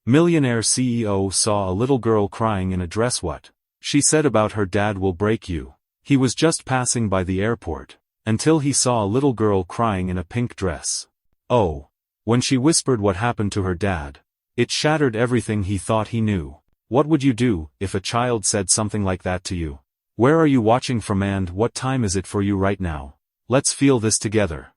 Millionaire CEO saw a little girl crying in a dress. What? She said about her dad will break you. He was just passing by the airport, until he saw a little girl crying in a pink dress. Oh. When she whispered what happened to her dad, it shattered everything he thought he knew. What would you do if a child said something like that to you? Where are you watching from and what time is it for you right now? Let's feel this together.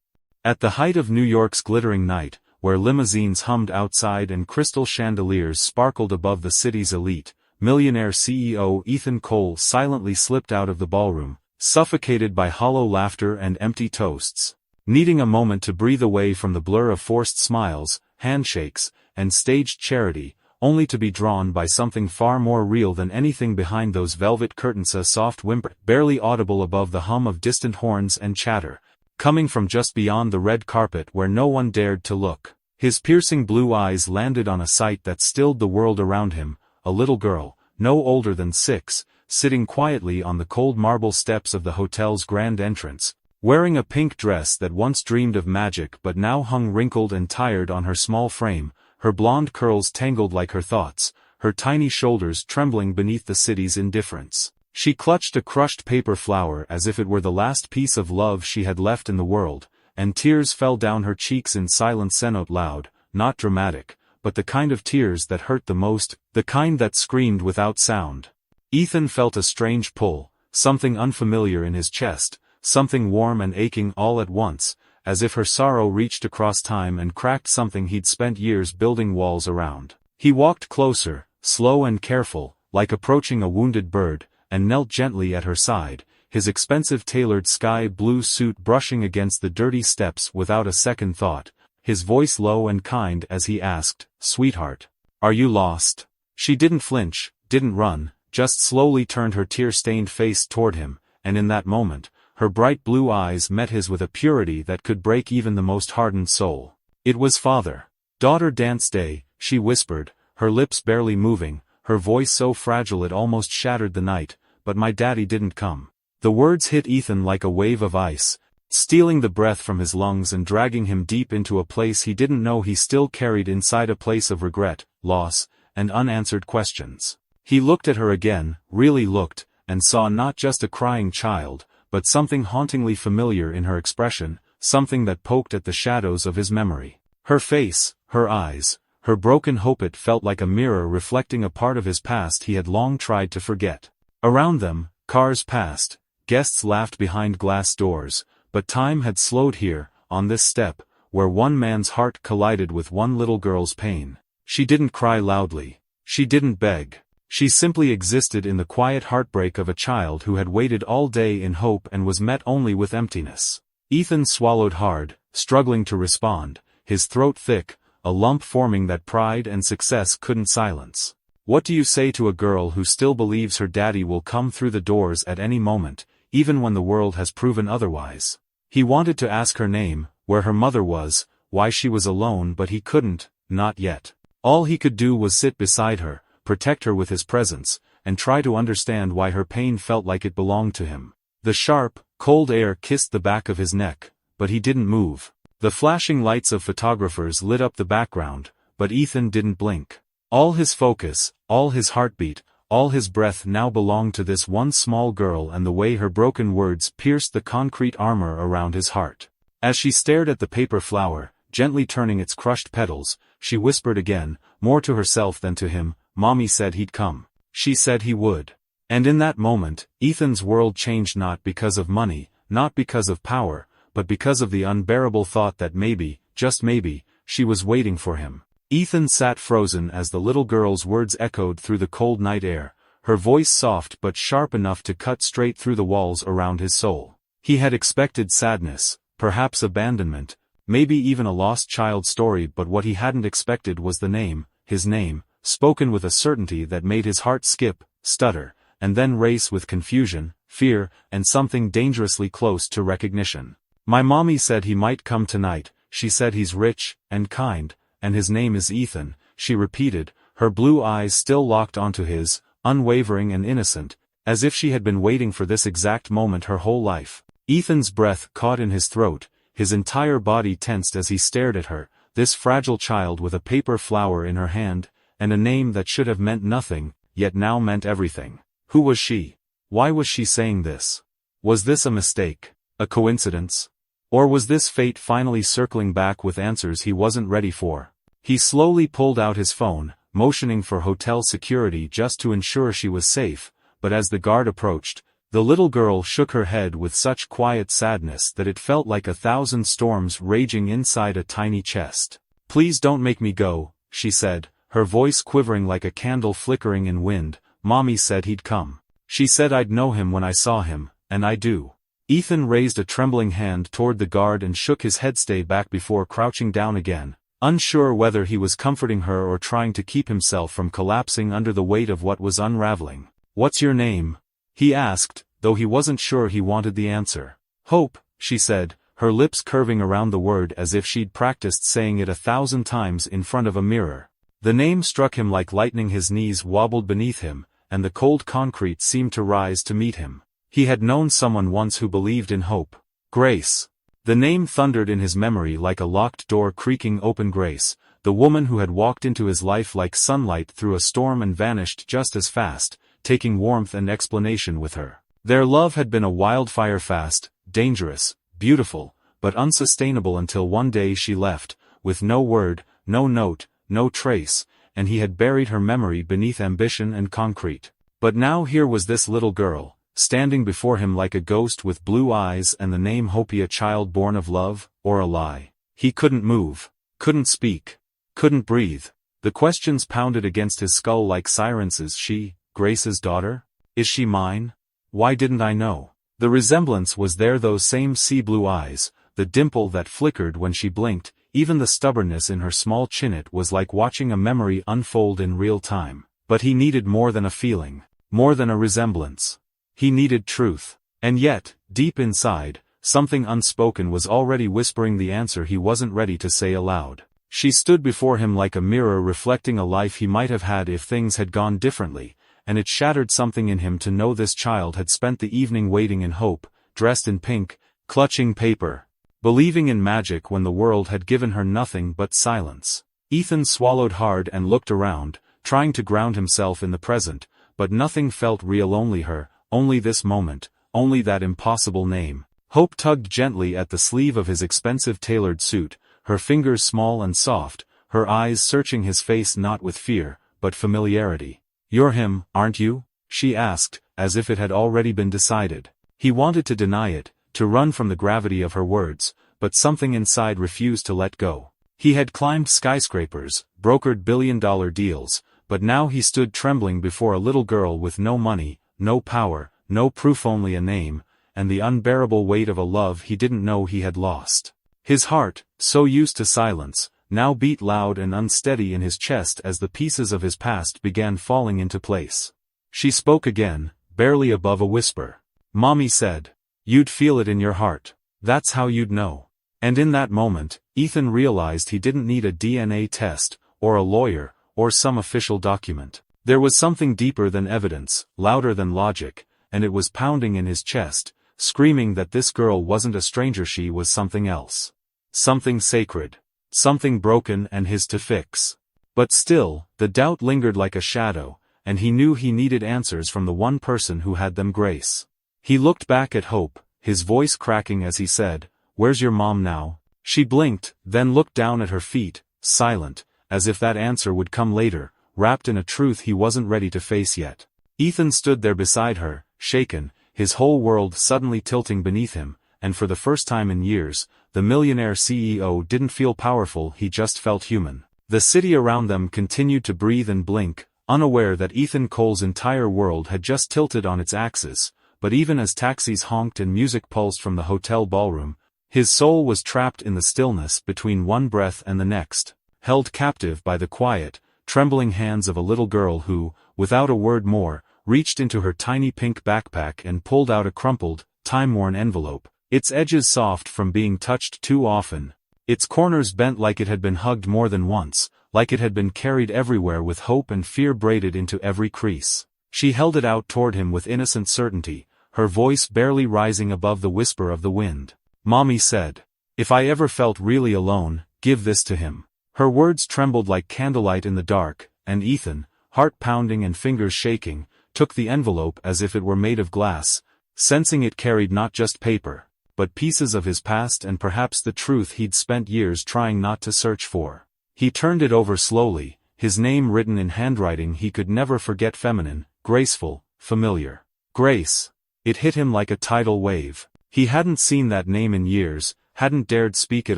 At the height of New York's glittering night, where limousines hummed outside and crystal chandeliers sparkled above the city's elite, Millionaire CEO Ethan Cole silently slipped out of the ballroom, suffocated by hollow laughter and empty toasts. Needing a moment to breathe away from the blur of forced smiles, handshakes, and staged charity, only to be drawn by something far more real than anything behind those velvet curtains, a soft whimper, barely audible above the hum of distant horns and chatter, coming from just beyond the red carpet where no one dared to look. His piercing blue eyes landed on a sight that stilled the world around him, a little girl, no older than 6, sitting quietly on the cold marble steps of the hotel's grand entrance, wearing a pink dress that once dreamed of magic but now hung wrinkled and tired on her small frame, her blonde curls tangled like her thoughts, her tiny shoulders trembling beneath the city's indifference. She clutched a crushed paper flower as if it were the last piece of love she had left in the world, and tears fell down her cheeks in silence, not loud, not dramatic, but the kind of tears that hurt the most, the kind that screamed without sound. Ethan felt a strange pull, something unfamiliar in his chest, something warm and aching all at once, as if her sorrow reached across time and cracked something he'd spent years building walls around. He walked closer, slow and careful, like approaching a wounded bird, and knelt gently at her side, his expensive tailored sky blue suit brushing against the dirty steps without a second thought, his voice low and kind as he asked, "Sweetheart, are you lost?" She didn't flinch, didn't run, just slowly turned her tear-stained face toward him, and in that moment, her bright blue eyes met his with a purity that could break even the most hardened soul. It was father-daughter dance day, she whispered, her lips barely moving, her voice so fragile it almost shattered the night, but my daddy didn't come. The words hit Ethan like a wave of ice, stealing the breath from his lungs and dragging him deep into a place he didn't know he still carried inside, a place of regret, loss, and unanswered questions. He looked at her again, really looked, and saw not just a crying child, but something hauntingly familiar in her expression, something that poked at the shadows of his memory. Her face, her eyes, her broken hope. It felt like a mirror reflecting a part of his past he had long tried to forget. Around them, cars passed, guests laughed behind glass doors, but time had slowed here, on this step, where one man's heart collided with one little girl's pain. She didn't cry loudly. She didn't beg. She simply existed in the quiet heartbreak of a child who had waited all day in hope and was met only with emptiness. Ethan swallowed hard, struggling to respond, his throat thick, a lump forming that pride and success couldn't silence. What do you say to a girl who still believes her daddy will come through the doors at any moment, even when the world has proven otherwise? He wanted to ask her name, where her mother was, why she was alone, but he couldn't, not yet. All he could do was sit beside her, protect her with his presence, and try to understand why her pain felt like it belonged to him. The sharp, cold air kissed the back of his neck, but he didn't move. The flashing lights of photographers lit up the background, but Ethan didn't blink. All his focus, all his heartbeat, all his breath now belonged to this one small girl and the way her broken words pierced the concrete armor around his heart. As she stared at the paper flower, gently turning its crushed petals, she whispered again, more to herself than to him, "Mommy said he'd come. She said he would." And in that moment, Ethan's world changed, not because of money, not because of power, but because of the unbearable thought that maybe, just maybe, she was waiting for him. Ethan sat frozen as the little girl's words echoed through the cold night air, her voice soft but sharp enough to cut straight through the walls around his soul. He had expected sadness, perhaps abandonment, maybe even a lost child story, but what he hadn't expected was the name, his name, spoken with a certainty that made his heart skip, stutter, and then race with confusion, fear, and something dangerously close to recognition. "My mommy said he might come tonight. She said he's rich, and kind, and his name is Ethan," she repeated, her blue eyes still locked onto his, unwavering and innocent, as if she had been waiting for this exact moment her whole life. Ethan's breath caught in his throat, his entire body tensed as he stared at her, this fragile child with a paper flower in her hand, and a name that should have meant nothing, yet now meant everything. Who was she? Why was she saying this? Was this a mistake? A coincidence? Or was this fate finally circling back with answers he wasn't ready for? He slowly pulled out his phone, motioning for hotel security just to ensure she was safe, but as the guard approached, the little girl shook her head with such quiet sadness that it felt like 1,000 storms raging inside a tiny chest. "Please don't make me go," she said, her voice quivering like a candle flickering in wind. "Mommy said he'd come. She said I'd know him when I saw him, and I do." Ethan raised a trembling hand toward the guard and shook his head stay back before crouching down again, unsure whether he was comforting her or trying to keep himself from collapsing under the weight of what was unraveling. "What's your name?" he asked, though he wasn't sure he wanted the answer. "Hope," she said, her lips curving around the word as if she'd practiced saying it 1,000 times in front of a mirror. The name struck him like lightning. His knees wobbled beneath him, and the cold concrete seemed to rise to meet him. He had known someone once who believed in hope. Grace. The name thundered in his memory like a locked door creaking open. Grace, the woman who had walked into his life like sunlight through a storm and vanished just as fast, taking warmth and explanation with her. Their love had been a wildfire, fast, dangerous, beautiful, but unsustainable until one day she left, with no word, no note, no trace, and he had buried her memory beneath ambition and concrete. But now here was this little girl, standing before him like a ghost with blue eyes and the name Hope. A child born of love, or a lie? He couldn't move, couldn't speak, couldn't breathe. The questions pounded against his skull like sirens. Is she Grace's daughter? Is she mine? Why didn't I know? The resemblance was there, those same sea blue eyes, the dimple that flickered when she blinked, even the stubbornness in her small chin. It was like watching a memory unfold in real time. But he needed more than a feeling, more than a resemblance. He needed truth. And yet, deep inside, something unspoken was already whispering the answer he wasn't ready to say aloud. She stood before him like a mirror reflecting a life he might have had if things had gone differently, and it shattered something in him to know this child had spent the evening waiting in hope, dressed in pink, clutching paper, believing in magic when the world had given her nothing but silence. Ethan swallowed hard and looked around, trying to ground himself in the present, but nothing felt real. Only her, only this moment, only that impossible name. Hope tugged gently at the sleeve of his expensive tailored suit, her fingers small and soft, her eyes searching his face not with fear, but familiarity. "You're him, aren't you?" she asked, as if it had already been decided. He wanted to deny it, to run from the gravity of her words, but something inside refused to let go. He had climbed skyscrapers, brokered billion-dollar deals, but now he stood trembling before a little girl with no money, no power, no proof, only a name, and the unbearable weight of a love he didn't know he had lost. His heart, so used to silence, now beat loud and unsteady in his chest as the pieces of his past began falling into place. She spoke again, barely above a whisper. "Mommy said. You'd feel it in your heart. That's how you'd know." And in that moment, Ethan realized he didn't need a DNA test, or a lawyer, or some official document. There was something deeper than evidence, louder than logic, and it was pounding in his chest, screaming that this girl wasn't a stranger. She was something else. Something sacred. Something broken and his to fix. But still, the doubt lingered like a shadow, and he knew he needed answers from the one person who had them. Grace. He looked back at Hope, his voice cracking as he said, "Where's your mom now?" She blinked, then looked down at her feet, silent, as if that answer would come later, wrapped in a truth he wasn't ready to face yet. Ethan stood there beside her, shaken, his whole world suddenly tilting beneath him, and for the first time in years, the Millionaire CEO didn't feel powerful, he just felt human. The city around them continued to breathe and blink, unaware that Ethan Cole's entire world had just tilted on its axis, but even as taxis honked and music pulsed from the hotel ballroom, his soul was trapped in the stillness between one breath and the next, held captive by the quiet, trembling hands of a little girl who, without a word more, reached into her tiny pink backpack and pulled out a crumpled, time-worn envelope, its edges soft from being touched too often, its corners bent like it had been hugged more than once, like it had been carried everywhere with hope and fear braided into every crease. She held it out toward him with innocent certainty, her voice barely rising above the whisper of the wind. "Mommy said. If I ever felt really alone, give this to him." Her words trembled like candlelight in the dark, and Ethan, heart pounding and fingers shaking, took the envelope as if it were made of glass, sensing it carried not just paper, but pieces of his past and perhaps the truth he'd spent years trying not to search for. He turned it over slowly, his name written in handwriting he could never forget, feminine, graceful, familiar. Grace. It hit him like a tidal wave. He hadn't seen that name in years, hadn't dared speak it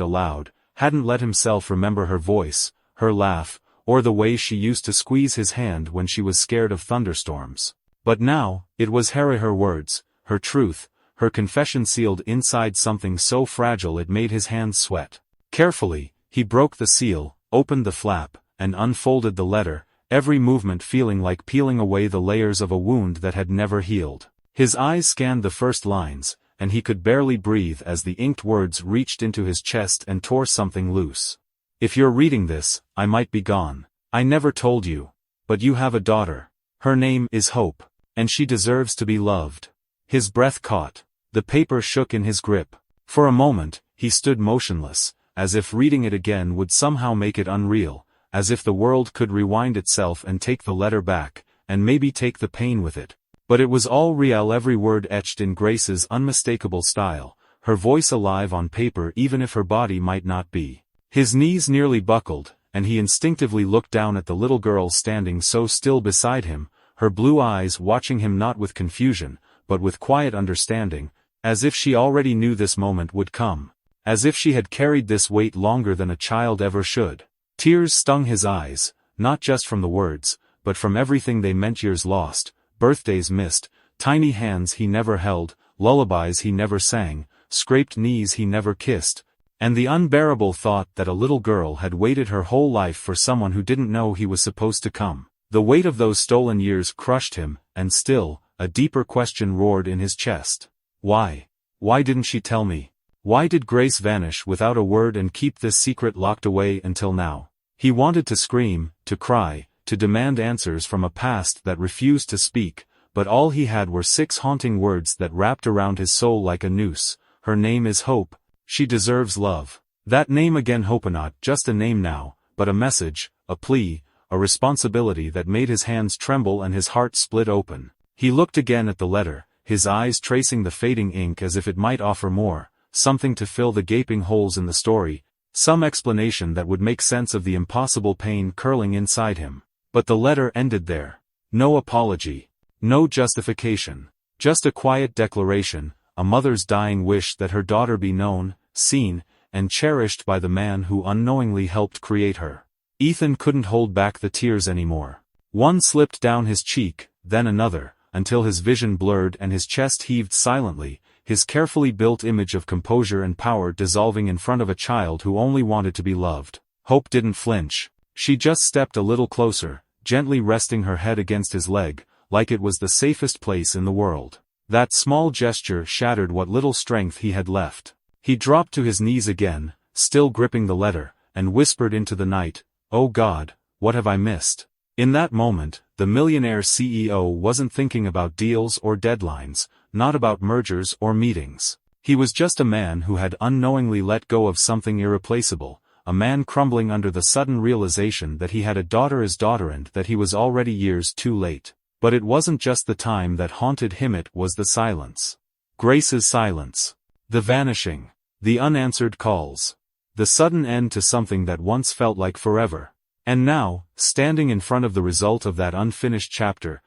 aloud, hadn't let himself remember her voice, her laugh, or the way she used to squeeze his hand when she was scared of thunderstorms. But now, it was her words, her truth, her confession sealed inside something so fragile it made his hands sweat. Carefully, he broke the seal, opened the flap, and unfolded the letter, every movement feeling like peeling away the layers of a wound that had never healed. His eyes scanned the first lines, and he could barely breathe as the inked words reached into his chest and tore something loose. If you're reading this, I might be gone. I never told you. But you have a daughter. Her name is Hope, and she deserves to be loved. His breath caught. The paper shook in his grip. For a moment, he stood motionless, as if reading it again would somehow make it unreal, as if the world could rewind itself and take the letter back, and maybe take the pain with it. But it was all real, every word etched in Grace's unmistakable style, her voice alive on paper even if her body might not be. His knees nearly buckled, and he instinctively looked down at the little girl standing so still beside him, her blue eyes watching him not with confusion, but with quiet understanding, as if she already knew this moment would come, as if she had carried this weight longer than a child ever should. Tears stung his eyes, not just from the words, but from everything they meant: years lost, birthdays missed, tiny hands he never held, lullabies he never sang, scraped knees he never kissed, and the unbearable thought that a little girl had waited her whole life for someone who didn't know he was supposed to come. The weight of those stolen years crushed him, and still, a deeper question roared in his chest. Why? Why didn't she tell me? Why did Grace vanish without a word and keep this secret locked away until now? He wanted to scream, to cry, to demand answers from a past that refused to speak, but all he had were 6 haunting words that wrapped around his soul like a noose. Her name is Hope. She deserves love. That name again, Hope, not just a name now, but a message, a plea, a responsibility that made his hands tremble and his heart split open. He looked again at the letter, his eyes tracing the fading ink as if it might offer more, something to fill the gaping holes in the story, some explanation that would make sense of the impossible pain curling inside him. But the letter ended there. No apology. No justification. Just a quiet declaration, a mother's dying wish that her daughter be known, seen, and cherished by the man who unknowingly helped create her. Ethan couldn't hold back the tears anymore. One slipped down his cheek, then another, until his vision blurred and his chest heaved silently, his carefully built image of composure and power dissolving in front of a child who only wanted to be loved. Hope didn't flinch. She just stepped a little closer, gently resting her head against his leg, like it was the safest place in the world. That small gesture shattered what little strength he had left. He dropped to his knees again, still gripping the letter, and whispered into the night, "Oh God, what have I missed?" In that moment, the Millionaire CEO wasn't thinking about deals or deadlines, not about mergers or meetings. He was just a man who had unknowingly let go of something irreplaceable, a man crumbling under the sudden realization that he had a daughter and that he was already years too late. But it wasn't just the time that haunted him, it was the silence. Grace's silence. The vanishing. The unanswered calls. The sudden end to something that once felt like forever. And now, standing in front of the result of that unfinished chapter,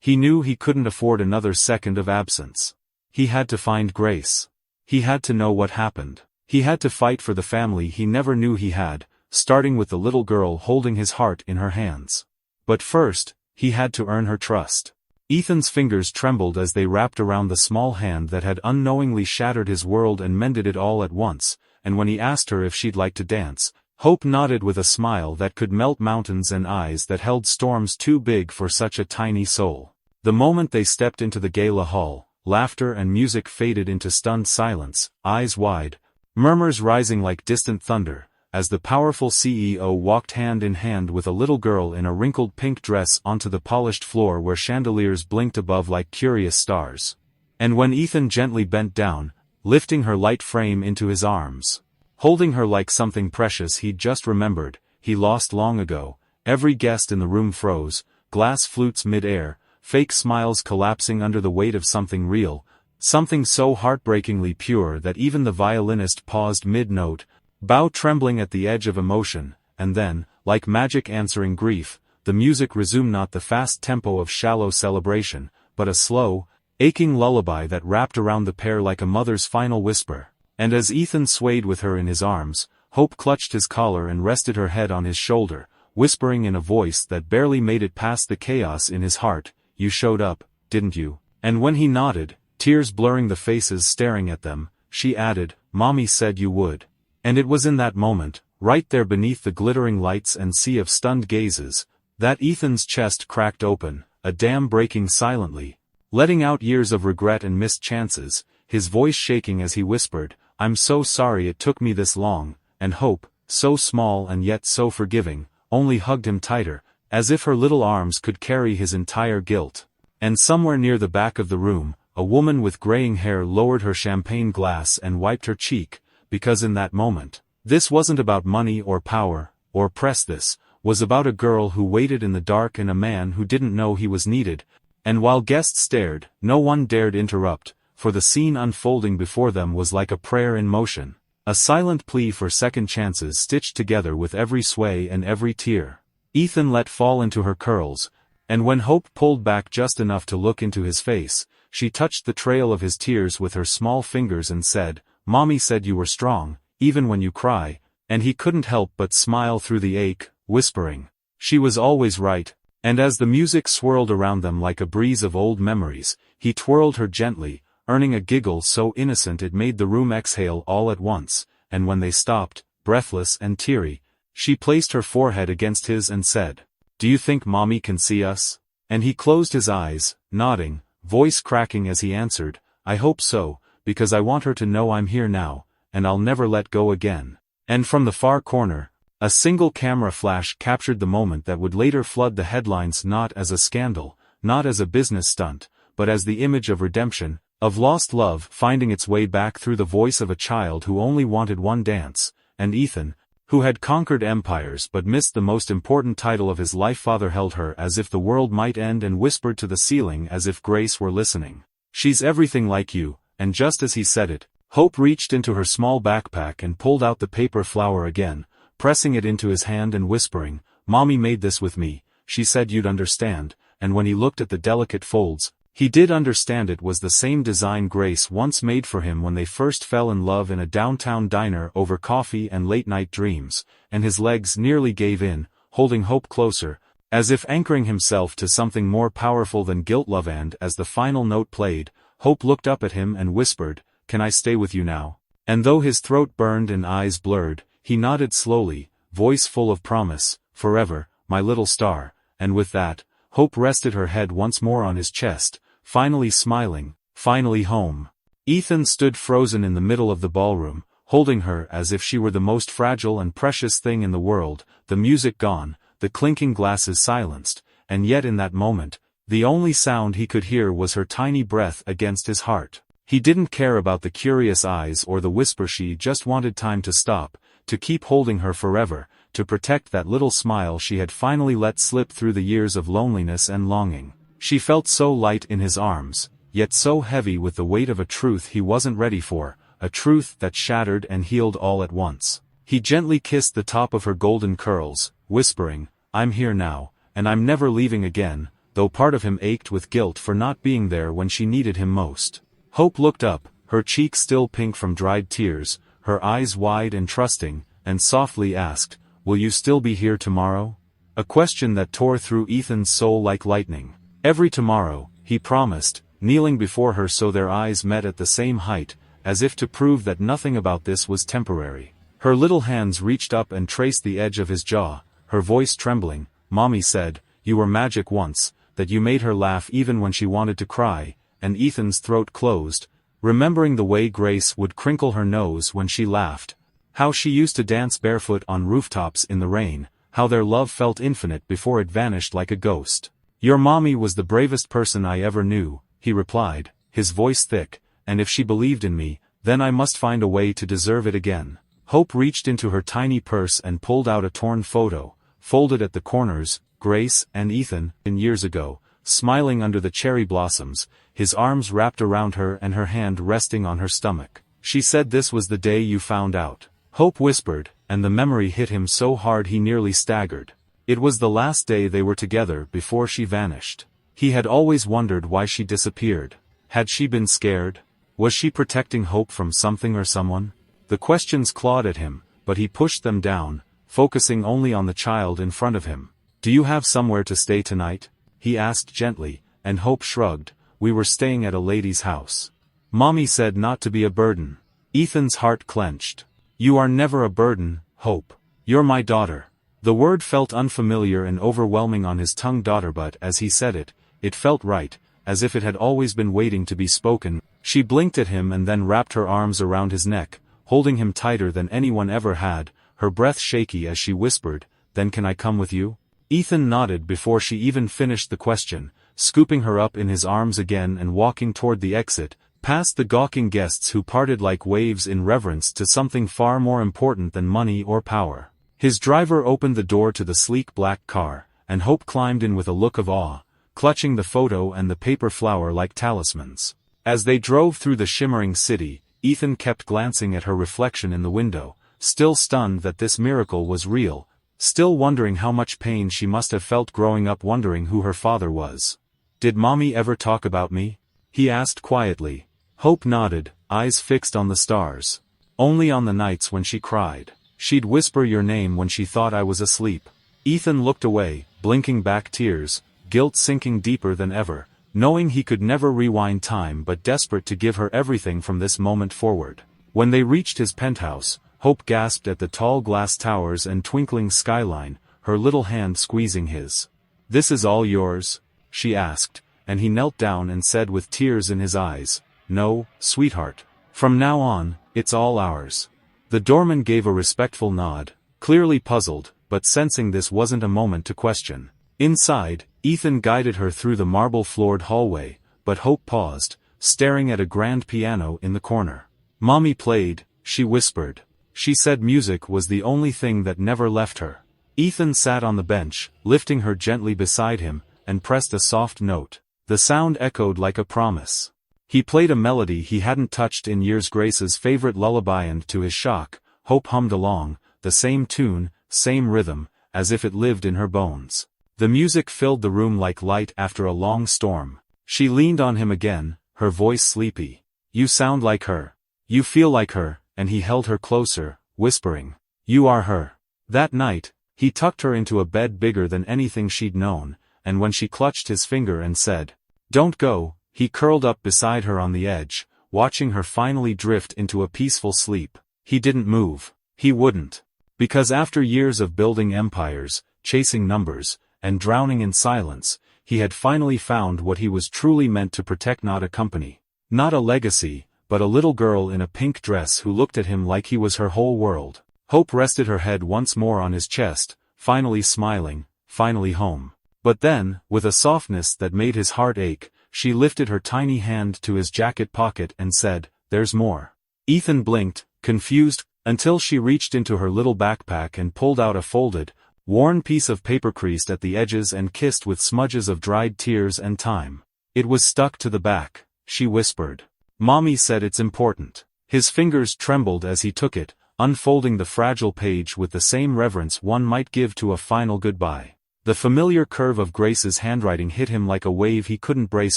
he knew he couldn't afford another second of absence. He had to find Grace. He had to know what happened. He had to fight for the family he never knew he had, starting with the little girl holding his heart in her hands. But first, he had to earn her trust. Ethan's fingers trembled as they wrapped around the small hand that had unknowingly shattered his world and mended it all at once, and when he asked her if she'd like to dance, Hope nodded with a smile that could melt mountains and eyes that held storms too big for such a tiny soul. The moment they stepped into the gala hall, laughter and music faded into stunned silence, eyes wide, murmurs rising like distant thunder, as the powerful CEO walked hand in hand with a little girl in a wrinkled pink dress onto the polished floor where chandeliers blinked above like curious stars. And when Ethan gently bent down, lifting her light frame into his arms, holding her like something precious he'd just remembered, he lost long ago, Every guest in the room froze, glass flutes mid-air, fake smiles collapsing under the weight of something real, something so heartbreakingly pure that even the violinist paused mid-note, bow trembling at the edge of emotion, and then, like magic answering grief, the music resumed, not the fast tempo of shallow celebration, but a slow, aching lullaby that wrapped around the pair like a mother's final whisper. And as Ethan swayed with her in his arms, Hope clutched his collar and rested her head on his shoulder, whispering in a voice that barely made it past the chaos in his heart, "You showed up, didn't you?" And when he nodded, tears blurring the faces staring at them, she added, "Mommy said you would." And it was in that moment, right there beneath the glittering lights and sea of stunned gazes, that Ethan's chest cracked open, a dam breaking silently, letting out years of regret and missed chances, his voice shaking as he whispered, "I'm so sorry it took me this long," and Hope, so small and yet so forgiving, only hugged him tighter, as if her little arms could carry his entire guilt. And somewhere near the back of the room, a woman with graying hair lowered her champagne glass and wiped her cheek, because in that moment, this wasn't about money or power, or press, this was about a girl who waited in the dark and a man who didn't know he was needed. And while guests stared, no one dared interrupt, for the scene unfolding before them was like a prayer in motion, a silent plea for second chances stitched together with every sway and every tear. Ethan let fall into her curls, and when Hope pulled back just enough to look into his face, she touched the trail of his tears with her small fingers and said, "Mommy said you were strong, even when you cry," and he couldn't help but smile through the ache, whispering, "She was always right." And as the music swirled around them like a breeze of old memories, he twirled her gently, earning a giggle so innocent it made the room exhale all at once, and when they stopped, breathless and teary, she placed her forehead against his and said, "Do you think Mommy can see us?" And he closed his eyes, nodding, voice cracking as he answered, "I hope so, because I want her to know I'm here now, and I'll never let go again." And from the far corner, a single camera flash captured the moment that would later flood the headlines, not as a scandal, not as a business stunt, but as the image of redemption, of lost love finding its way back through the voice of a child who only wanted one dance, and Ethan, who had conquered empires but missed the most important title of his life. Father held her as if the world might end and whispered to the ceiling as if grace were listening, "She's everything like you," and just as he said it, Hope reached into her small backpack and pulled out the paper flower again, pressing it into his hand and whispering, "Mommy made this with me, she said you'd understand," and when he looked at the delicate folds, he did understand. It was the same design Grace once made for him when they first fell in love in a downtown diner over coffee and late-night dreams, and his legs nearly gave in, holding Hope closer, as if anchoring himself to something more powerful than guilt. Love. And as the final note played, Hope looked up at him and whispered, "Can I stay with you now?" And though his throat burned and eyes blurred, he nodded slowly, voice full of promise, "Forever, my little star." And with that, Hope rested her head once more on his chest, finally smiling, finally home. Ethan stood frozen in the middle of the ballroom, holding her as if she were the most fragile and precious thing in the world, the music gone, the clinking glasses silenced, and yet in that moment, the only sound he could hear was her tiny breath against his heart. He didn't care about the curious eyes or the whisper, she just wanted time to stop, to keep holding her forever, to protect that little smile she had finally let slip through the years of loneliness and longing. She felt so light in his arms, yet so heavy with the weight of a truth he wasn't ready for, a truth that shattered and healed all at once. He gently kissed the top of her golden curls, whispering, "I'm here now, and I'm never leaving again," though part of him ached with guilt for not being there when she needed him most. Hope looked up, her cheeks still pink from dried tears, her eyes wide and trusting, and softly asked, "Will you still be here tomorrow?" A question that tore through Ethan's soul like lightning. "Every tomorrow," he promised, kneeling before her so their eyes met at the same height, as if to prove that nothing about this was temporary. Her little hands reached up and traced the edge of his jaw, her voice trembling. "Mommy said, you were magic once, that you made her laugh even when she wanted to cry," and Ethan's throat closed, remembering the way Grace would crinkle her nose when she laughed, how she used to dance barefoot on rooftops in the rain, how their love felt infinite before it vanished like a ghost. "Your mommy was the bravest person I ever knew," he replied, his voice thick, "and if she believed in me, then I must find a way to deserve it again." Hope reached into her tiny purse and pulled out a torn photo, folded at the corners, Grace and Ethan, years ago, smiling under the cherry blossoms, his arms wrapped around her and her hand resting on her stomach. She said this was the day you found out. Hope whispered, and the memory hit him so hard he nearly staggered. It was the last day they were together before she vanished. He had always wondered why she disappeared. Had she been scared? Was she protecting Hope from something or someone? The questions clawed at him, but he pushed them down, focusing only on the child in front of him. "Do you have somewhere to stay tonight?" he asked gently, and Hope shrugged. "We were staying at a lady's house. Mommy said not to be a burden." Ethan's heart clenched. "You are never a burden, Hope. You're my daughter." The word felt unfamiliar and overwhelming on his tongue, daughter, but as he said it, it felt right, as if it had always been waiting to be spoken. She blinked at him and then wrapped her arms around his neck, holding him tighter than anyone ever had, her breath shaky as she whispered, "Then can I come with you?" Ethan nodded before she even finished the question, scooping her up in his arms again and walking toward the exit, past the gawking guests who parted like waves in reverence to something far more important than money or power. His driver opened the door to the sleek black car, and Hope climbed in with a look of awe, clutching the photo and the paper flower like talismans. As they drove through the shimmering city, Ethan kept glancing at her reflection in the window, still stunned that this miracle was real, still wondering how much pain she must have felt growing up, wondering who her father was. "Did Mommy ever talk about me?" he asked quietly. Hope nodded, eyes fixed on the stars. "Only on the nights when she cried. She'd whisper your name when she thought I was asleep." Ethan looked away, blinking back tears, guilt sinking deeper than ever, knowing he could never rewind time but desperate to give her everything from this moment forward. When they reached his penthouse, Hope gasped at the tall glass towers and twinkling skyline, her little hand squeezing his. "This is all yours?" she asked, and he knelt down and said with tears in his eyes, "No, sweetheart. From now on, it's all ours." The doorman gave a respectful nod, clearly puzzled, but sensing this wasn't a moment to question. Inside, Ethan guided her through the marble-floored hallway, but Hope paused, staring at a grand piano in the corner. "Mommy played," she whispered. She said music was the only thing that never left her. Ethan sat on the bench, lifting her gently beside him, and pressed a soft note. The sound echoed like a promise. He played a melody he hadn't touched in years, Grace's favorite lullaby, and to his shock, Hope hummed along, the same tune, same rhythm, as if it lived in her bones. The music filled the room like light after a long storm. She leaned on him again, her voice sleepy. "You sound like her. You feel like her," and he held her closer, whispering, "You are her." That night, he tucked her into a bed bigger than anything she'd known, and when she clutched his finger and said, "Don't go," he curled up beside her on the edge, watching her finally drift into a peaceful sleep. He didn't move. He wouldn't. Because after years of building empires, chasing numbers, and drowning in silence, he had finally found what he was truly meant to protect, not a company, not a legacy, but a little girl in a pink dress who looked at him like he was her whole world. Hope rested her head once more on his chest, finally smiling, finally home. But then, with a softness that made his heart ache, she lifted her tiny hand to his jacket pocket and said, "There's more." Ethan blinked, confused, until she reached into her little backpack and pulled out a folded, worn piece of paper creased at the edges and kissed with smudges of dried tears and time. "It was stuck to the back," she whispered. "Mommy said it's important." His fingers trembled as he took it, unfolding the fragile page with the same reverence one might give to a final goodbye. The familiar curve of Grace's handwriting hit him like a wave he couldn't brace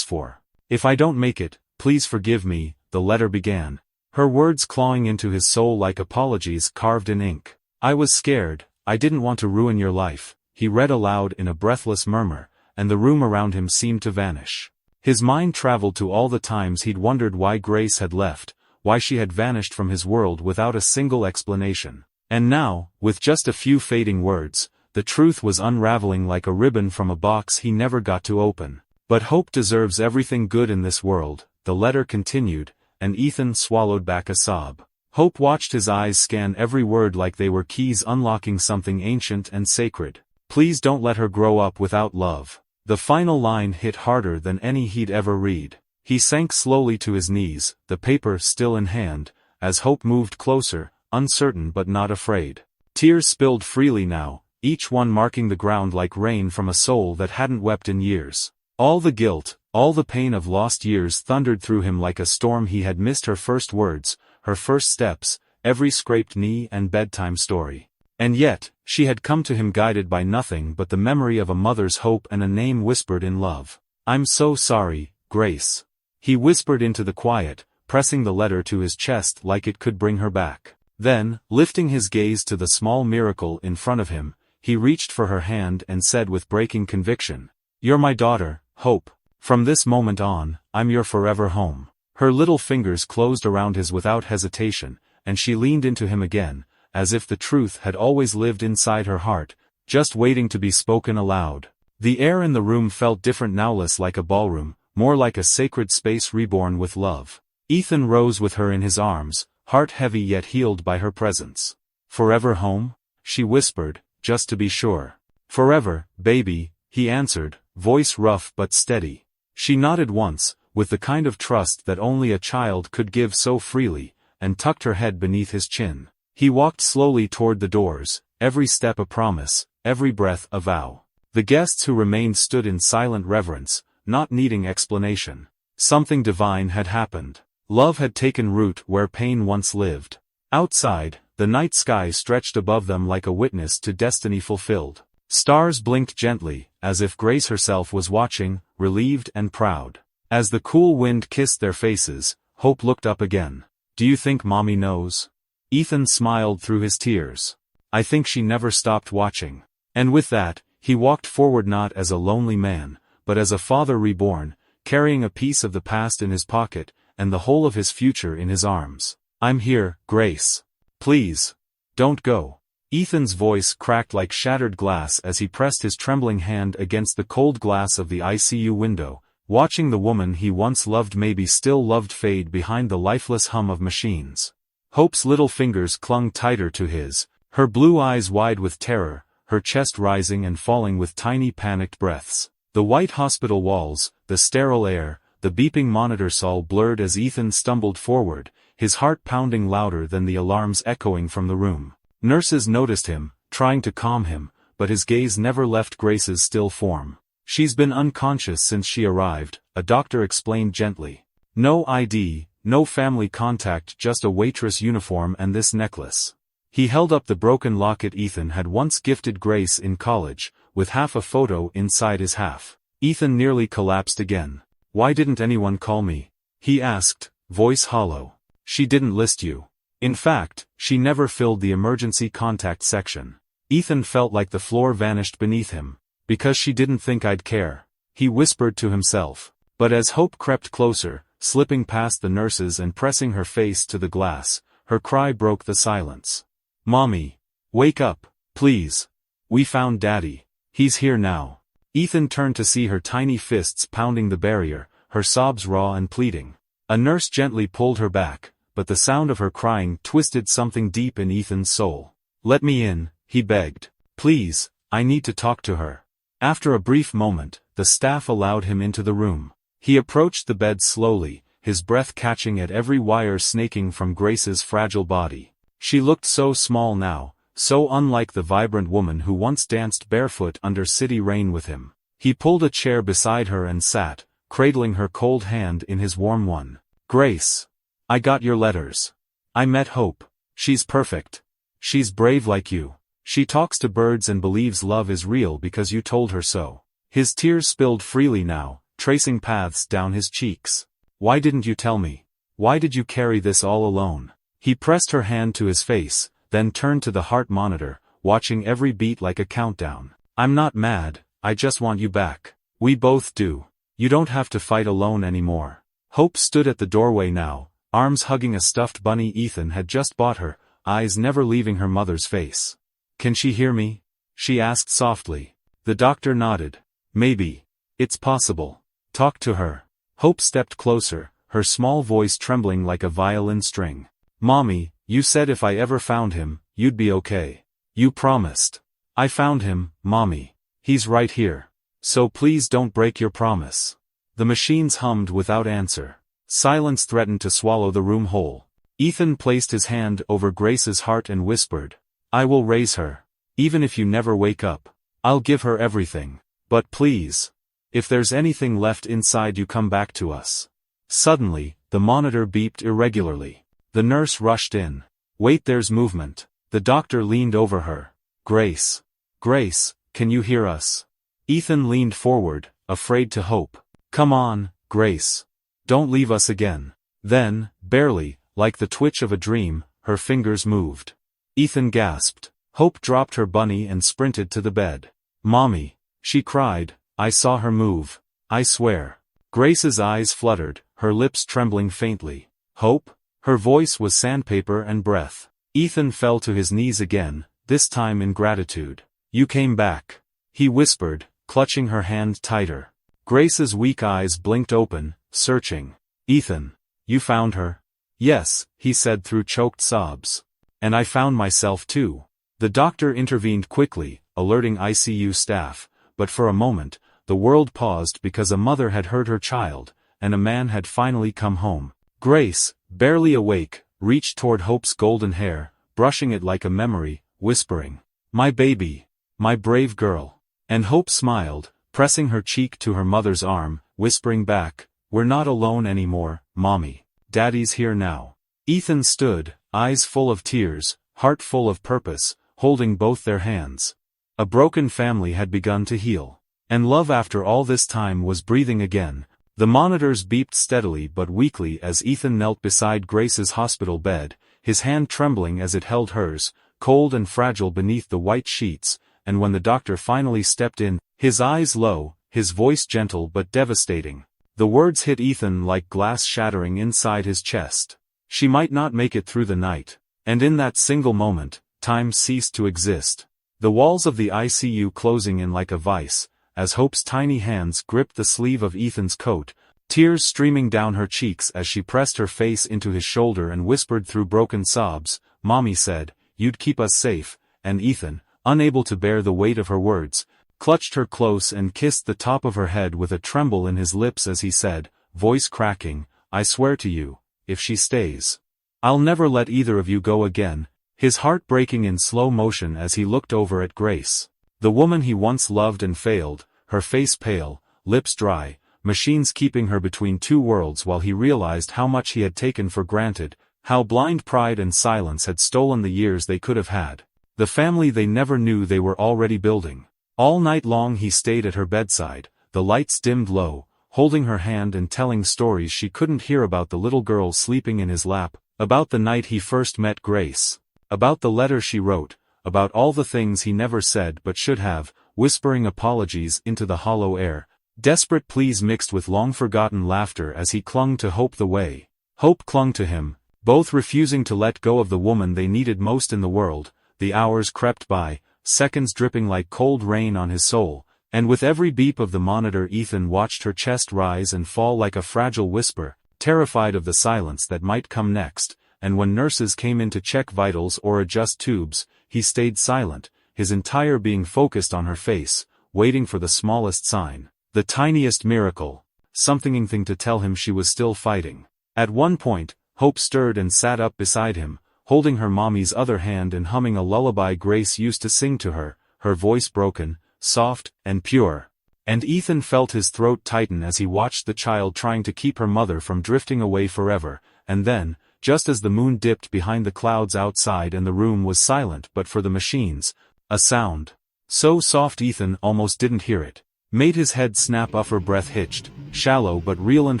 for. "If I don't make it, please forgive me," the letter began, her words clawing into his soul like apologies carved in ink. "I was scared, I didn't want to ruin your life," he read aloud in a breathless murmur, and the room around him seemed to vanish. His mind traveled to all the times he'd wondered why Grace had left, why she had vanished from his world without a single explanation. And now, with just a few fading words, the truth was unraveling like a ribbon from a box he never got to open. "But Hope deserves everything good in this world," the letter continued, and Ethan swallowed back a sob. Hope watched his eyes scan every word like they were keys unlocking something ancient and sacred. "Please don't let her grow up without love." The final line hit harder than any he'd ever read. He sank slowly to his knees, the paper still in hand, as Hope moved closer, uncertain but not afraid. Tears spilled freely now, each one marking the ground like rain from a soul that hadn't wept in years. All the guilt, all the pain of lost years thundered through him like a storm. He had missed her first words, her first steps, every scraped knee and bedtime story. And yet, she had come to him guided by nothing but the memory of a mother's hope and a name whispered in love. "I'm so sorry, Grace." He whispered into the quiet, pressing the letter to his chest like it could bring her back. Then, lifting his gaze to the small miracle in front of him, he reached for her hand and said with breaking conviction, "You're my daughter, Hope. From this moment on, I'm your forever home." Her little fingers closed around his without hesitation, and she leaned into him again, as if the truth had always lived inside her heart, just waiting to be spoken aloud. The air in the room felt different now, less like a ballroom, more like a sacred space reborn with love. Ethan rose with her in his arms, heart heavy yet healed by her presence. "Forever home?" she whispered, just to be sure. "Forever, baby," he answered, voice rough but steady. She nodded once, with the kind of trust that only a child could give so freely, and tucked her head beneath his chin. He walked slowly toward the doors, every step a promise, every breath a vow. The guests who remained stood in silent reverence, not needing explanation. Something divine had happened. Love had taken root where pain once lived. Outside, the night sky stretched above them like a witness to destiny fulfilled. Stars blinked gently, as if Grace herself was watching, relieved and proud. As the cool wind kissed their faces, Hope looked up again. "Do you think Mommy knows?" Ethan smiled through his tears. "I think she never stopped watching." And with that, he walked forward not as a lonely man, but as a father reborn, carrying a piece of the past in his pocket, and the whole of his future in his arms. "I'm here, Grace. Please. Don't go." Ethan's voice cracked like shattered glass as he pressed his trembling hand against the cold glass of the ICU window, watching the woman he once loved, maybe still loved, fade behind the lifeless hum of machines. Hope's little fingers clung tighter to his, her blue eyes wide with terror, her chest rising and falling with tiny panicked breaths. The white hospital walls, the sterile air, the beeping monitors all blurred as Ethan stumbled forward, his heart pounding louder than the alarms echoing from the room. Nurses noticed him, trying to calm him, but his gaze never left Grace's still form. "She's been unconscious since she arrived," a doctor explained gently. "No ID, no family contact, just a waitress uniform and this necklace." He held up the broken locket Ethan had once gifted Grace in college, with half a photo inside his half. Ethan nearly collapsed again. "Why didn't anyone call me?" he asked, voice hollow. "She didn't list you. In fact, she never filled the emergency contact section." Ethan felt like the floor vanished beneath him. "Because she didn't think I'd care," he whispered to himself. But as Hope crept closer, slipping past the nurses and pressing her face to the glass, her cry broke the silence. "Mommy! Wake up, please! We found Daddy. He's here now." Ethan turned to see her tiny fists pounding the barrier, her sobs raw and pleading. A nurse gently pulled her back, but the sound of her crying twisted something deep in Ethan's soul. "Let me in," he begged. "Please, I need to talk to her." After a brief moment, the staff allowed him into the room. He approached the bed slowly, his breath catching at every wire snaking from Grace's fragile body. She looked so small now, so unlike the vibrant woman who once danced barefoot under city rain with him. He pulled a chair beside her and sat, cradling her cold hand in his warm one. "Grace. I got your letters. I met Hope. She's perfect. She's brave like you. She talks to birds and believes love is real because you told her so." His tears spilled freely now, tracing paths down his cheeks. "Why didn't you tell me? Why did you carry this all alone?" He pressed her hand to his face, then turned to the heart monitor, watching every beat like a countdown. "I'm not mad, I just want you back. We both do. You don't have to fight alone anymore." Hope stood at the doorway now, arms hugging a stuffed bunny Ethan had just bought her, eyes never leaving her mother's face. "Can she hear me?" she asked softly. The doctor nodded. "Maybe. It's possible. Talk to her." Hope stepped closer, her small voice trembling like a violin string. "Mommy, you said if I ever found him, you'd be okay. You promised." "I found him, Mommy. He's right here. So please don't break your promise." The machines hummed without answer. Silence threatened to swallow the room whole. Ethan placed his hand over Grace's heart and whispered, "I will raise her. Even if you never wake up, I'll give her everything. But please. If there's anything left inside you, come back to us. Suddenly, the monitor beeped irregularly. The nurse rushed in. Wait, there's movement. The doctor leaned over her. Grace. Grace, can you hear us? Ethan leaned forward, afraid to hope. Come on, Grace. Don't leave us again. Then, barely, like the twitch of a dream, her fingers moved. Ethan gasped. Hope dropped her bunny and sprinted to the bed. Mommy, she cried, I saw her move. I swear. Grace's eyes fluttered, her lips trembling faintly. Hope? Her voice was sandpaper and breath. Ethan fell to his knees again, this time in gratitude. You came back. He whispered, clutching her hand tighter. Grace's weak eyes blinked open, searching. Ethan. You found her? Yes, he said through choked sobs. And I found myself too. The doctor intervened quickly, alerting ICU staff, but for a moment, the world paused because a mother had heard her child, and a man had finally come home. Grace, barely awake, reached toward Hope's golden hair, brushing it like a memory, whispering, My baby. My brave girl. And Hope smiled, pressing her cheek to her mother's arm, whispering back, We're not alone anymore, Mommy. Daddy's here now. Ethan stood, eyes full of tears, heart full of purpose, holding both their hands. A broken family had begun to heal. And love after all this time was breathing again. The monitors beeped steadily but weakly as Ethan knelt beside Grace's hospital bed, his hand trembling as it held hers, cold and fragile beneath the white sheets, and when the doctor finally stepped in, his eyes low, his voice gentle but devastating. The words hit Ethan like glass shattering inside his chest. She might not make it through the night. And in that single moment, time ceased to exist. The walls of the ICU closing in like a vice, as Hope's tiny hands gripped the sleeve of Ethan's coat, tears streaming down her cheeks as she pressed her face into his shoulder and whispered through broken sobs, Mommy said, you'd keep us safe, and Ethan, unable to bear the weight of her words, clutched her close and kissed the top of her head with a tremble in his lips as he said, voice cracking, I swear to you, if she stays, I'll never let either of you go again, his heart breaking in slow motion as he looked over at Grace. The woman he once loved and failed, her face pale, lips dry, machines keeping her between two worlds while he realized how much he had taken for granted, how blind pride and silence had stolen the years they could have had. The family they never knew they were already building. All night long he stayed at her bedside, the lights dimmed low, holding her hand and telling stories she couldn't hear about the little girl sleeping in his lap, about the night he first met Grace, about the letter she wrote, about all the things he never said but should have, whispering apologies into the hollow air, desperate pleas mixed with long-forgotten laughter as he clung to Hope the way Hope clung to him, both refusing to let go of the woman they needed most in the world. The hours crept by, seconds dripping like cold rain on his soul, and with every beep of the monitor Ethan watched her chest rise and fall like a fragile whisper, terrified of the silence that might come next, and when nurses came in to check vitals or adjust tubes, he stayed silent, his entire being focused on her face, waiting for the smallest sign, the tiniest miracle, something to tell him she was still fighting. At one point, Hope stirred and sat up beside him, holding her mommy's other hand and humming a lullaby Grace used to sing to her, her voice broken, soft, and pure. And Ethan felt his throat tighten as he watched the child trying to keep her mother from drifting away forever, and then, just as the moon dipped behind the clouds outside and the room was silent but for the machines, a sound, so soft Ethan almost didn't hear it, made his head snap up, her breath hitched, shallow but real, and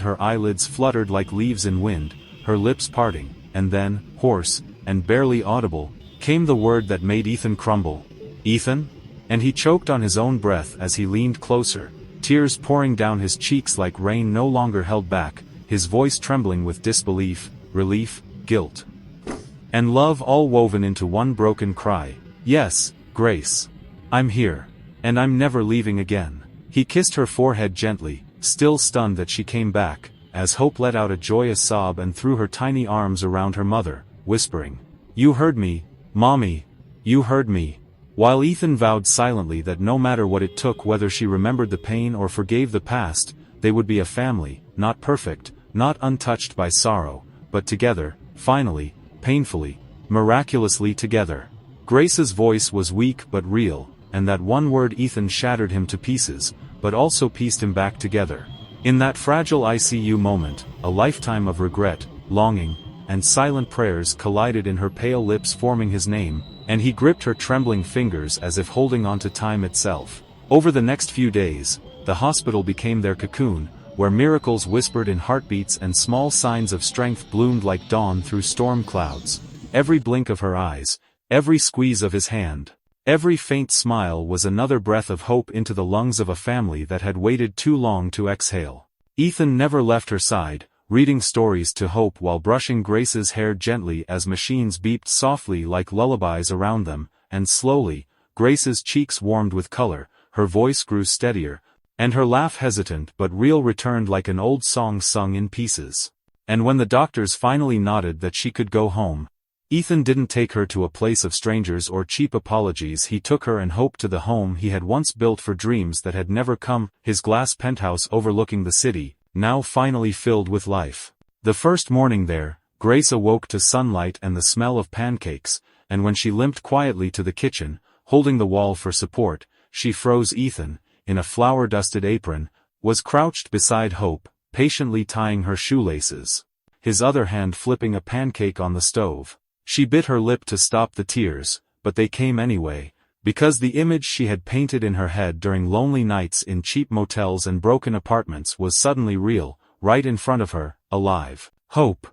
her eyelids fluttered like leaves in wind, her lips parting, and then, hoarse, and barely audible, came the word that made Ethan crumble. Ethan? And he choked on his own breath as he leaned closer, tears pouring down his cheeks like rain no longer held back, his voice trembling with disbelief, relief, guilt, and love all woven into one broken cry. Yes, Grace. I'm here. And I'm never leaving again. He kissed her forehead gently, still stunned that she came back, as Hope let out a joyous sob and threw her tiny arms around her mother, whispering, You heard me, Mommy. You heard me. While Ethan vowed silently that no matter what it took, whether she remembered the pain or forgave the past, they would be a family, not perfect, not untouched by sorrow, but together, finally, painfully, miraculously together. Grace's voice was weak but real, and that one word Ethan shattered him to pieces, but also pieced him back together. In that fragile ICU moment, a lifetime of regret, longing, and silent prayers collided in her pale lips forming his name, and he gripped her trembling fingers as if holding on to time itself. Over the next few days, the hospital became their cocoon, where miracles whispered in heartbeats and small signs of strength bloomed like dawn through storm clouds. Every blink of her eyes, every squeeze of his hand, every faint smile was another breath of hope into the lungs of a family that had waited too long to exhale. Ethan never left her side, reading stories to Hope while brushing Grace's hair gently as machines beeped softly like lullabies around them, and slowly, Grace's cheeks warmed with color, her voice grew steadier, and her laugh hesitant but real returned like an old song sung in pieces. And when the doctors finally nodded that she could go home, Ethan didn't take her to a place of strangers or cheap apologies. He took her and Hope to the home he had once built for dreams that had never come, his glass penthouse overlooking the city, now finally filled with life. The first morning there, Grace awoke to sunlight and the smell of pancakes, and when she limped quietly to the kitchen, holding the wall for support, she froze. Ethan, in a flour-dusted apron, was crouched beside Hope, patiently tying her shoelaces, his other hand flipping a pancake on the stove. She bit her lip to stop the tears, but they came anyway, because the image she had painted in her head during lonely nights in cheap motels and broken apartments was suddenly real, right in front of her, alive. Hope,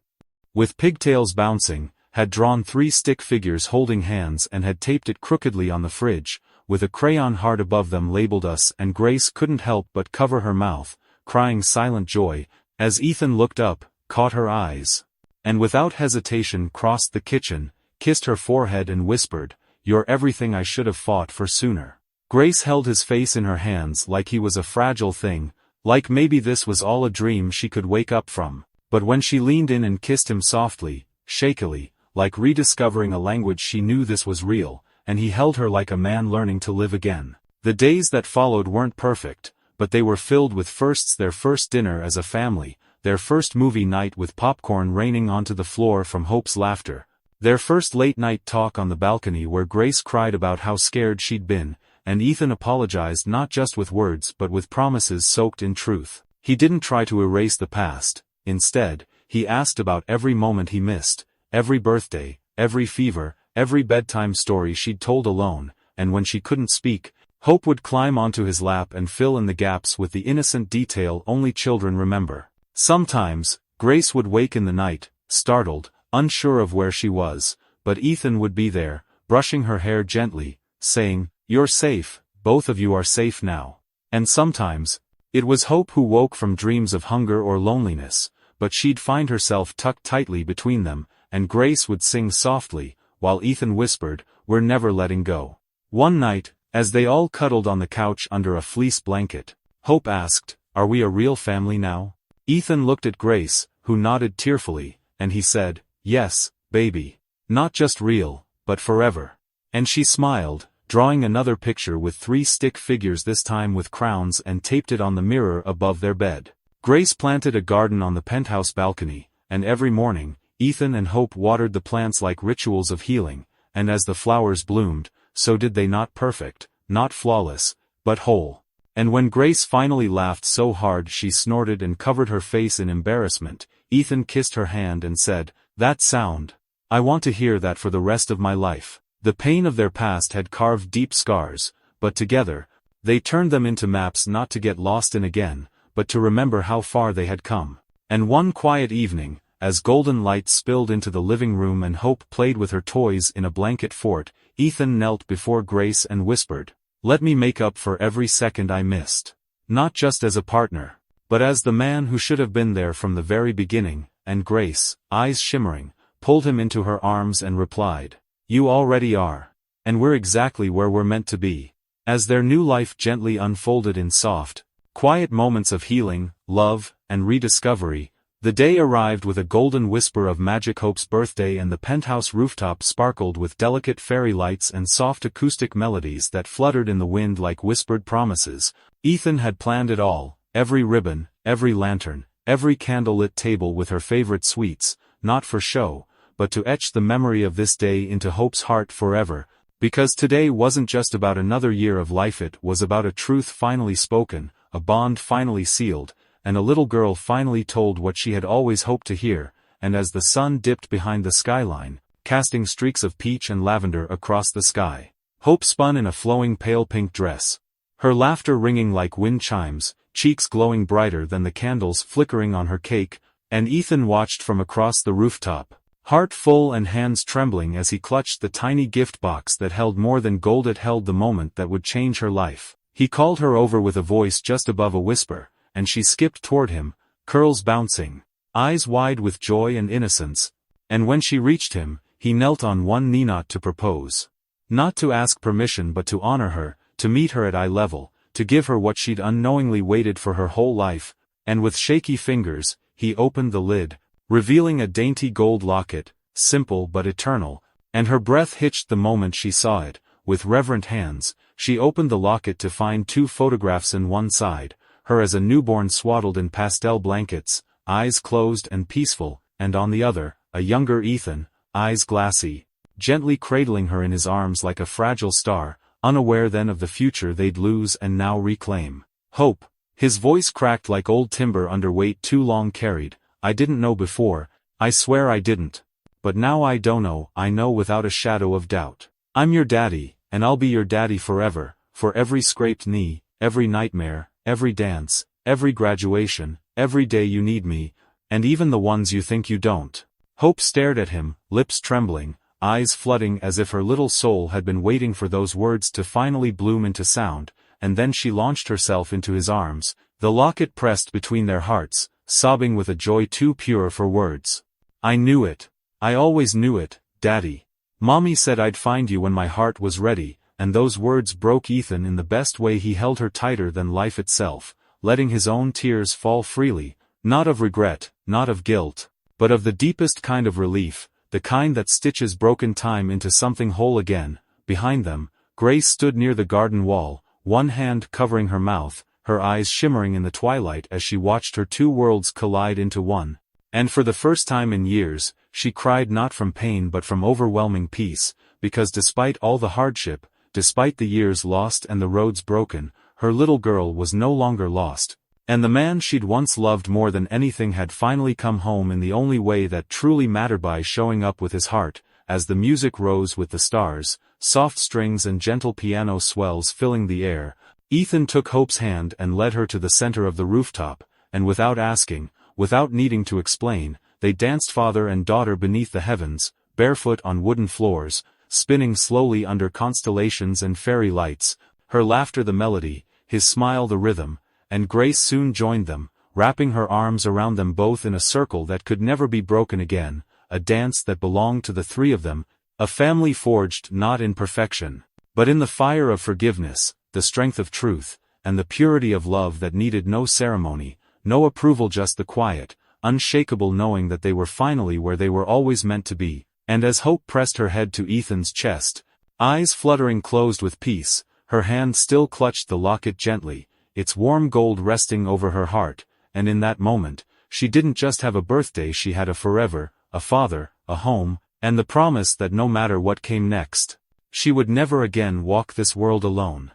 with pigtails bouncing, had drawn 3 stick figures holding hands and had taped it crookedly on the fridge, with a crayon heart above them labeled us, and Grace couldn't help but cover her mouth, crying silent joy, as Ethan looked up, caught her eyes, and without hesitation crossed the kitchen, kissed her forehead and whispered, "You're everything I should have fought for sooner." Grace held his face in her hands like he was a fragile thing, like maybe this was all a dream she could wake up from, but when she leaned in and kissed him softly, shakily, like rediscovering a language, she knew this was real, and he held her like a man learning to live again. The days that followed weren't perfect, but they were filled with firsts: their first dinner as a family, their first movie night with popcorn raining onto the floor from Hope's laughter, their first late-night talk on the balcony where Grace cried about how scared she'd been, and Ethan apologized not just with words but with promises soaked in truth. He didn't try to erase the past. Instead, he asked about every moment he missed, every birthday, every fever, every bedtime story she'd told alone, and when she couldn't speak, Hope would climb onto his lap and fill in the gaps with the innocent detail only children remember. Sometimes, Grace would wake in the night, startled, unsure of where she was, but Ethan would be there, brushing her hair gently, saying, "You're safe, both of you are safe now." And sometimes, it was Hope who woke from dreams of hunger or loneliness, but she'd find herself tucked tightly between them, and Grace would sing softly, while Ethan whispered, "We're never letting go." One night, as they all cuddled on the couch under a fleece blanket, Hope asked, "Are we a real family now?" Ethan looked at Grace, who nodded tearfully, and he said, "Yes, baby. Not just real, but forever." And she smiled, drawing another picture with 3 stick figures, this time with crowns, and taped it on the mirror above their bed. Grace planted a garden on the penthouse balcony, and every morning, Ethan and Hope watered the plants like rituals of healing, and as the flowers bloomed, so did they, not perfect, not flawless, but whole. And when Grace finally laughed so hard she snorted and covered her face in embarrassment, Ethan kissed her hand and said, "That sound. I want to hear that for the rest of my life." The pain of their past had carved deep scars, but together, they turned them into maps, not to get lost in again, but to remember how far they had come. And one quiet evening, as golden light spilled into the living room and Hope played with her toys in a blanket fort, Ethan knelt before Grace and whispered, "Let me make up for every second I missed. Not just as a partner, but as the man who should have been there from the very beginning." And Grace, eyes shimmering, pulled him into her arms and replied, "You already are. And we're exactly where we're meant to be." As their new life gently unfolded in soft, quiet moments of healing, love, and rediscovery, the day arrived with a golden whisper of magic. Hope's birthday, and the penthouse rooftop sparkled with delicate fairy lights and soft acoustic melodies that fluttered in the wind like whispered promises. Ethan had planned it all, every ribbon, every lantern, every candlelit table with her favorite sweets, not for show, but to etch the memory of this day into Hope's heart forever. Because today wasn't just about another year of life, it was about a truth finally spoken, a bond finally sealed, and a little girl finally told what she had always hoped to hear. And as the sun dipped behind the skyline, casting streaks of peach and lavender across the sky, Hope spun in a flowing pale pink dress, her laughter ringing like wind chimes, cheeks glowing brighter than the candles flickering on her cake, and Ethan watched from across the rooftop, heart full and hands trembling as he clutched the tiny gift box that held more than gold. It held the moment that would change her life. He called her over with a voice just above a whisper, and she skipped toward him, curls bouncing, eyes wide with joy and innocence. And when she reached him, he knelt on one knee, not to propose, not to ask permission, but to honor her, to meet her at eye level, to give her what she'd unknowingly waited for her whole life. And with shaky fingers, he opened the lid, revealing a dainty gold locket, simple but eternal, and her breath hitched the moment she saw it. With reverent hands, she opened the locket to find 2 photographs in one side, her as a newborn swaddled in pastel blankets, eyes closed and peaceful, and on the other, a younger Ethan, eyes glassy, gently cradling her in his arms like a fragile star, unaware then of the future they'd lose and now reclaim. Hope. His voice cracked like old timber under weight too long carried. I didn't know before, I swear I didn't. But now I don't know, I know without a shadow of doubt. I'm your daddy, and I'll be your daddy forever, for every scraped knee, every nightmare, every dance, every graduation, every day you need me, and even the ones you think you don't. Hope stared at him, lips trembling, eyes flooding as if her little soul had been waiting for those words to finally bloom into sound, and then she launched herself into his arms, the locket pressed between their hearts, sobbing with a joy too pure for words. I knew it. I always knew it, Daddy. Mommy said I'd find you when my heart was ready, and those words broke Ethan in the best way. He held her tighter than life itself, letting his own tears fall freely, not of regret, not of guilt, but of the deepest kind of relief, the kind that stitches broken time into something whole again. Behind them, Grace stood near the garden wall, one hand covering her mouth, her eyes shimmering in the twilight as she watched her 2 worlds collide into one. And for the first time in years, she cried not from pain but from overwhelming peace, because despite all the hardship, despite the years lost and the roads broken, her little girl was no longer lost. And the man she'd once loved more than anything had finally come home in the only way that truly mattered, by showing up with his heart. As the music rose with the stars, soft strings and gentle piano swells filling the air, Ethan took Hope's hand and led her to the center of the rooftop, and without asking, without needing to explain, they danced father and daughter beneath the heavens, barefoot on wooden floors, spinning slowly under constellations and fairy lights, her laughter the melody, his smile the rhythm, and Grace soon joined them, wrapping her arms around them both in a circle that could never be broken again, a dance that belonged to the 3 of them, a family forged not in perfection, but in the fire of forgiveness, the strength of truth, and the purity of love that needed no ceremony, no approval, just the quiet, unshakable knowing that they were finally where they were always meant to be. And as Hope pressed her head to Ethan's chest, eyes fluttering closed with peace, her hand still clutched the locket gently, its warm gold resting over her heart, and in that moment, she didn't just have a birthday, she had a forever, a father, a home, and the promise that no matter what came next, she would never again walk this world alone.